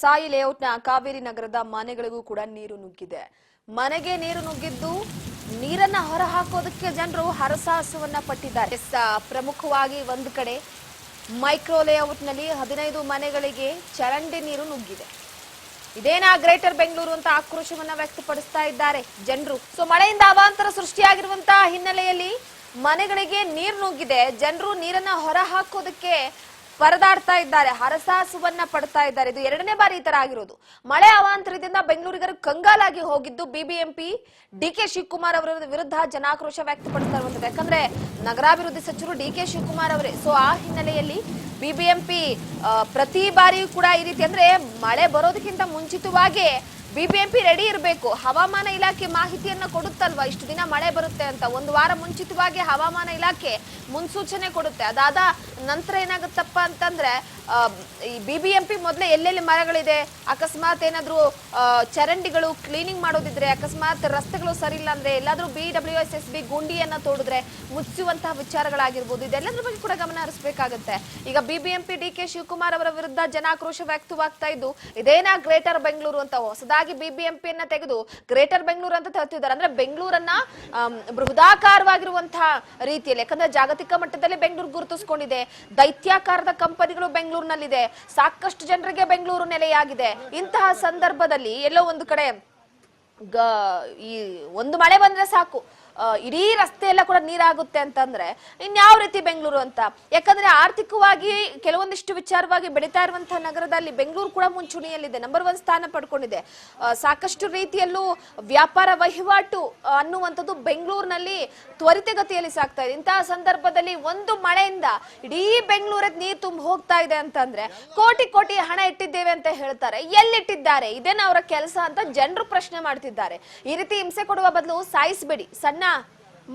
ಸಾಯಿ ಲೇಔಟ್ನ ಕಾವೇರಿ ನಗರದ ಮನೆಗಳಿಗೂ ಕೂಡ ನೀರು ನುಗ್ಗಿದೆ. ಮನೆಗೆ ನೀರು ನುಗ್ಗಿದ್ದು ನೀರನ್ನ ಹೊರ ಹಾಕೋದಕ್ಕೆ ಜನರು ಹರಸಾಹಸವನ್ನ ಪಟ್ಟಿದ್ದಾರೆ. ಪ್ರಮುಖವಾಗಿ ಒಂದು ಕಡೆ ಮೈಕ್ರೋ ಲೇಔಟ್ನಲ್ಲಿ 15 ಮನೆಗಳಿಗೆ ಚರಂಡಿ ನೀರು ನುಗ್ಗಿದೆ. ಇದೇನಾ ಗ್ರೇಟರ್ ಬೆಂಗಳೂರು ಅಂತ ಆಕ್ರೋಶವನ್ನ ವ್ಯಕ್ತಪಡಿಸ್ತಾ ಇದ್ದಾರೆ ಜನರು. ಮಳೆಯಿಂದ ಅವಾಂತರ ಸೃಷ್ಟಿಯಾಗಿರುವಂತಹ ಹಿನ್ನೆಲೆಯಲ್ಲಿ ಮನೆಗಳಿಗೆ ನೀರು ನುಗ್ಗಿದೆ. ಜನರು ನೀರನ್ನ ಹೊರ ಹಾಕೋದಕ್ಕೆ ಪರದಾಡ್ತಾ ಇದ್ದಾರೆ, ಹರಸಾಹಸವನ್ನ ಪಡ್ತಾ ಇದ್ದಾರೆ. ಇದು ಎರಡನೇ ಬಾರಿ ಈ ತರ ಆಗಿರೋದು. ಮಳೆ ಅವಾಂತರದಿಂದ ಬೆಂಗಳೂರಿಗರು ಕಂಗಾಲಾಗಿ ಹೋಗಿದ್ದು ಬಿಬಿಎಂಪಿ ಡಿಕೆ ಶಿವಕುಮಾರ್ ಅವರ ವಿರುದ್ಧ ಜನಾಕ್ರೋಶ ವ್ಯಕ್ತಪಡಿಸ್ತಾ ಇರುವಂತದ್ದು. ಯಾಕಂದ್ರೆ ನಗರಾಭಿವೃದ್ಧಿ ಸಚಿವರು ಡಿಕೆ ಶಿವಕುಮಾರ್ ಅವರೇ. ಆ ಹಿನ್ನೆಲೆಯಲ್ಲಿ ಬಿಬಿಎಂಪಿ ಪ್ರತಿ ಬಾರಿಯೂ ಕೂಡ ಈ ರೀತಿ ಅಂದ್ರೆ ಮಳೆ ಬರೋದಕ್ಕಿಂತ ಮುಂಚಿತವಾಗಿ ಬಿಬಿಎಂಪಿ ರೆಡಿ ಇರಬೇಕು. ಹವಾಮಾನ ಇಲಾಖೆ ಮಾಹಿತಿಯನ್ನ ಕೊಡುತ್ತಲ್ವಾ, ಇಷ್ಟು ದಿನ ಮಳೆ ಬರುತ್ತೆ ಅಂತ. ಒಂದು ವಾರ ಮುಂಚಿತವಾಗಿ ಹವಾಮಾನ ಇಲಾಖೆ ಮುನ್ಸೂಚನೆ ಕೊಡುತ್ತೆ. ಅದಾದ ನಂತರ ಏನಾಗುತ್ತಪ್ಪ ಅಂತಂದ್ರೆ ಈ ಬಿಬಿಎಂಪಿ ಮೊದಲೇ ಎಲ್ಲೆಲ್ಲಿ ಮರಗಳಿದೆ, ಅಕಸ್ಮಾತ್ ಏನಾದ್ರೂ ಚರಂಡಿಗಳು ಕ್ಲೀನಿಂಗ್ ಮಾಡೋದಿದ್ರೆ, ಅಕಸ್ಮಾತ್ ರಸ್ತೆಗಳು ಸರಿ ಇಲ್ಲ ಅಂದ್ರೆ, ಎಲ್ಲಾದ್ರೂ BWSSB ಗುಂಡಿಯನ್ನ ತೋಡಿದ್ರೆ ಮುಚ್ಚುವಂತಹ ವಿಚಾರಗಳಾಗಿರ್ಬೋದು, ಇದೆಲ್ಲದ್ರ ಬಗ್ಗೆ ಕೂಡ ಗಮನ ಹರಿಸಬೇಕಾಗುತ್ತೆ. ಈಗ ಬಿಬಿಎಂಪಿ ಡಿಕೆ ಶಿವಕುಮಾರ್ ಅವರ ವಿರುದ್ಧ ಜನಾಕ್ರೋಶ ವ್ಯಕ್ತವಾಗ್ತಾ ಇದ್ದು ಇದೇನಾ ಗ್ರೇಟರ್ ಬೆಂಗಳೂರು ಅಂತ ಹೊಸದಾಗಿ ಬಿಬಿಎಂಪಿಯನ್ನ ತೆಗೆದು ಗ್ರೇಟರ್ ಬೆಂಗಳೂರು ಅಂತ ತರ್ತಿದ್ದಾರೆ. ಅಂದ್ರೆ ಬೆಂಗಳೂರನ್ನ ಬೃಹದಾಕಾರವಾಗಿರುವಂತಹ ರೀತಿಯಲ್ಲಿ, ಯಾಕಂದ್ರೆ ಜಾಗತಿಕ ಮಟ್ಟದಲ್ಲಿ ಬೆಂಗಳೂರು ಗುರುತಿಸಿಕೊಂಡಿದೆ. ದೈತ್ಯಾಕಾರದ ಕಂಪನಿಗಳು ಬೆಂಗಳೂರಿನಲ್ಲಿದೆ. ಸಾಕಷ್ಟು ಜನರಿಗೆ ಬೆಂಗಳೂರು ನೆಲೆಯಾಗಿದೆ. ಇಂತಹ ಸಂದರ್ಭದಲ್ಲಿ ಎಲ್ಲೋ ಒಂದು ಕಡೆ ಈ ಒಂದು ಮಳೆ ಬಂದ್ರೆ ಸಾಕು ಇಡೀ ರಸ್ತೆ ಎಲ್ಲ ಕೂಡ ನೀರಾಗುತ್ತೆ ಅಂತಂದ್ರೆ ಇನ್ಯಾವ ರೀತಿ ಬೆಂಗಳೂರು ಅಂತ. ಯಾಕಂದ್ರೆ ಆರ್ಥಿಕವಾಗಿ ಕೆಲವೊಂದಿಷ್ಟು ವಿಚಾರವಾಗಿ ಬೆಳೀತಾ ಇರುವಂತಹ ನಗರದಲ್ಲಿ ಬೆಂಗಳೂರು ಕೂಡ ಮುಂಚೂಣಿಯಲ್ಲಿದೆ, ನಂಬರ್ 1 ಸ್ಥಾನ ಪಡ್ಕೊಂಡಿದೆ. ಸಾಕಷ್ಟು ರೀತಿಯಲ್ಲೂ ವ್ಯಾಪಾರ ವಹಿವಾಟು ಅನ್ನುವಂಥದ್ದು ಬೆಂಗಳೂರಿನಲ್ಲಿ ತ್ವರಿತಗತಿಯಲ್ಲಿ ಸಾಗ್ತಾ ಇದೆ. ಇಂತಹ ಸಂದರ್ಭದಲ್ಲಿ ಒಂದು ಮಳೆಯಿಂದ ಇಡೀ ಬೆಂಗಳೂರ ನೀರು ತುಂಬ ಹೋಗ್ತಾ ಇದೆ ಅಂತಂದ್ರೆ ಕೋಟಿ ಕೋಟಿ ಹಣ ಇಟ್ಟಿದ್ದೇವೆ ಅಂತ ಹೇಳ್ತಾರೆ. ಎಲ್ಲಿಟ್ಟಿದ್ದಾರೆ? ಇದೇನ ಅವರ ಕೆಲಸ ಅಂತ ಜನರು ಪ್ರಶ್ನೆ ಮಾಡ್ತಿದ್ದಾರೆ. ಈ ರೀತಿ ಹಿಂಸೆ ಕೊಡುವ ಬದಲು ಸಾಯಿಸಬೇಡಿ. ಸಣ್ಣ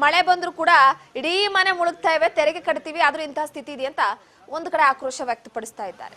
ಮಳೆ ಬಂದ್ರು ಕೂಡ ಇಡೀ ಮನೆ ಮುಳುಗ್ತಾ ಇವೆ, ತೆರಿಗೆ ಕಟ್ತೀವಿ, ಆದ್ರೂ ಇಂತಹ ಸ್ಥಿತಿ ಇದೆ ಅಂತ ಒಂದು ಕಡೆ ಆಕ್ರೋಶ ವ್ಯಕ್ತಪಡಿಸ್ತಾ ಇದ್ದಾರೆ.